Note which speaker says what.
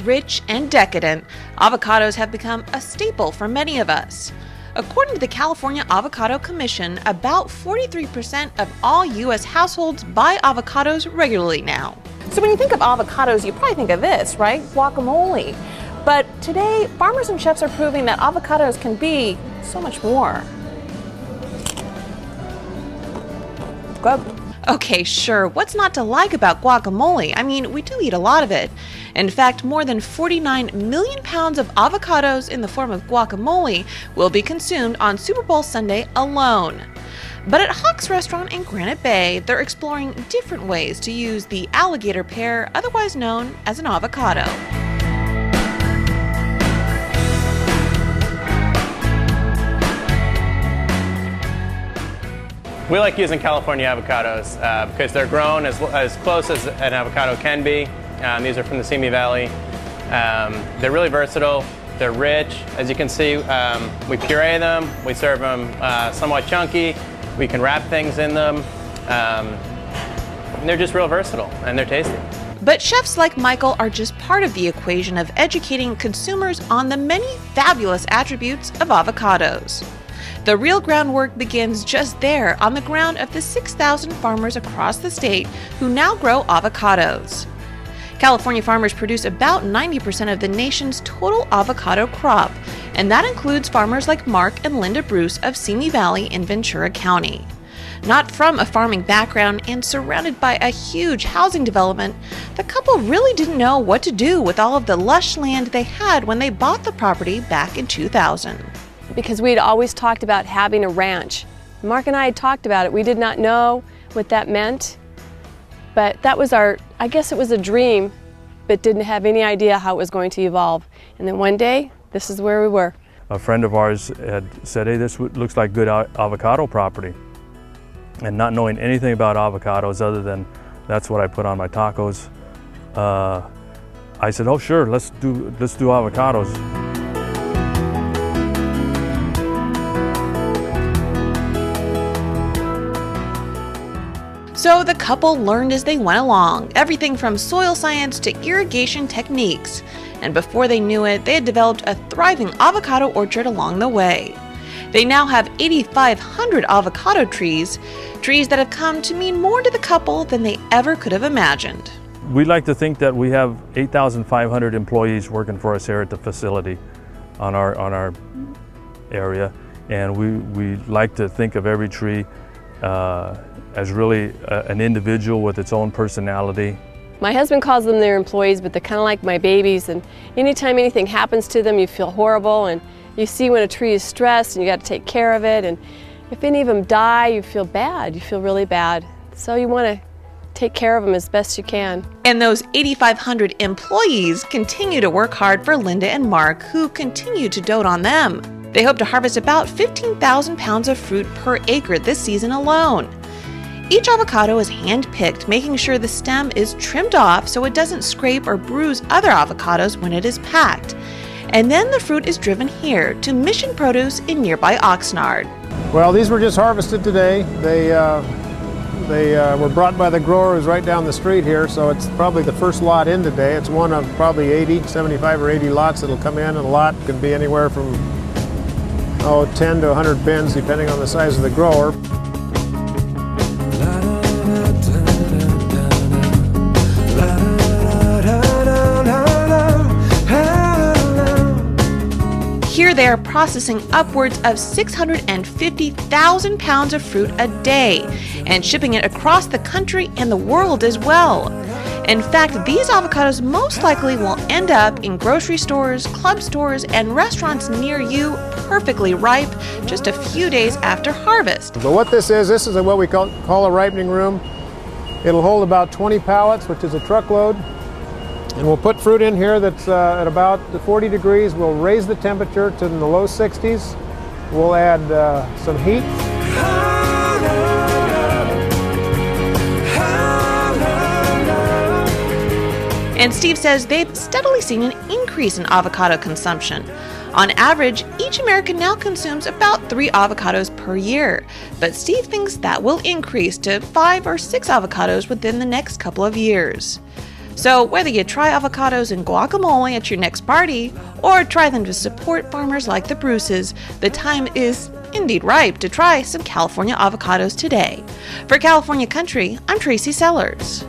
Speaker 1: rich, and decadent, avocados have become a staple for many of us. According to the California Avocado Commission, about 43% of all U.S. households buy avocados regularly now.
Speaker 2: So when you think of avocados, you probably think of this, right? Guacamole. But today, farmers and chefs are proving that avocados can be so much more. Good.
Speaker 1: Okay, sure, what's not to like about guacamole? I mean, we do eat a lot of it. In fact, more than 49 million pounds of avocados in the form of guacamole will be consumed on Super Bowl Sunday alone. But at Hawk's Restaurant in Granite Bay, they're exploring different ways to use the alligator pear, otherwise known as an avocado.
Speaker 3: We like using California avocados because they're grown as close as an avocado can be. These are from the Simi Valley. They're really versatile. They're rich. As you can see, we puree them. We serve them somewhat chunky. We can wrap things in them. And they're just real versatile, and they're tasty.
Speaker 1: But chefs like Michael are just part of the equation of educating consumers on the many fabulous attributes of avocados. The real groundwork begins just there on the ground of the 6,000 farmers across the state who now grow avocados. California farmers produce about 90% of the nation's total avocado crop, and that includes farmers like Mark and Linda Bruce of Simi Valley in Ventura County. Not from a farming background and surrounded by a huge housing development, the couple really didn't know what to do with all of the lush land they had when they bought the property back in 2000.
Speaker 4: Because we had always talked about having a ranch. Mark and I had talked about it. We did not know what that meant, but that was I guess it was a dream, but didn't have any idea how it was going to evolve. And then one day, this is where we were.
Speaker 5: A friend of ours had said, hey, this looks like good avocado property. And not knowing anything about avocados other than that's what I put on my tacos, I said, oh sure, let's do avocados.
Speaker 1: So the couple learned as they went along, everything from soil science to irrigation techniques. And before they knew it, they had developed a thriving avocado orchard along the way. They now have 8,500 avocado trees that have come to mean more to the couple than they ever could have imagined.
Speaker 5: We like to think that we have 8,500 employees working for us here at the facility on our area, and we like to think of every tree as really an individual with its own personality.
Speaker 4: My husband calls them their employees, but they're kind of like my babies, and anytime anything happens to them, you feel horrible, and you see when a tree is stressed and you got to take care of it, and if any of them die, you feel bad. You feel really bad. So you want to take care of them as best you can.
Speaker 1: And those 8,500 employees continue to work hard for Linda and Mark, who continue to dote on them. They hope to harvest about 15,000 pounds of fruit per acre this season alone. Each avocado is hand-picked, making sure the stem is trimmed off so it doesn't scrape or bruise other avocados when it is packed. And then the fruit is driven here to Mission Produce in nearby Oxnard.
Speaker 6: Well, these were just harvested today. They were brought by the growers right down the street here, so it's probably the first lot in today. It's one of probably 75 or 80 lots that'll come in, and a lot can be anywhere from 10 to 100 bins depending on the size of the grower.
Speaker 1: Here they are processing upwards of 650,000 pounds of fruit a day and shipping it across the country and the world as well. In fact, these avocados most likely will end up in grocery stores, club stores, and restaurants near you perfectly ripe just a few days after harvest.
Speaker 6: But what this is what we call a ripening room. It'll hold about 20 pallets, which is a truckload. And we'll put fruit in here that's at about 40 degrees. We'll raise the temperature to the low 60s. We'll add some heat.
Speaker 1: And Steve says they've steadily seen an increase in avocado consumption. On average, each American now consumes about 3 avocados per year, but Steve thinks that will increase to 5 or 6 avocados within the next couple of years. So whether you try avocados and guacamole at your next party, or try them to support farmers like the Bruces, the time is indeed ripe to try some California avocados today. For California Country, I'm Tracy Sellers.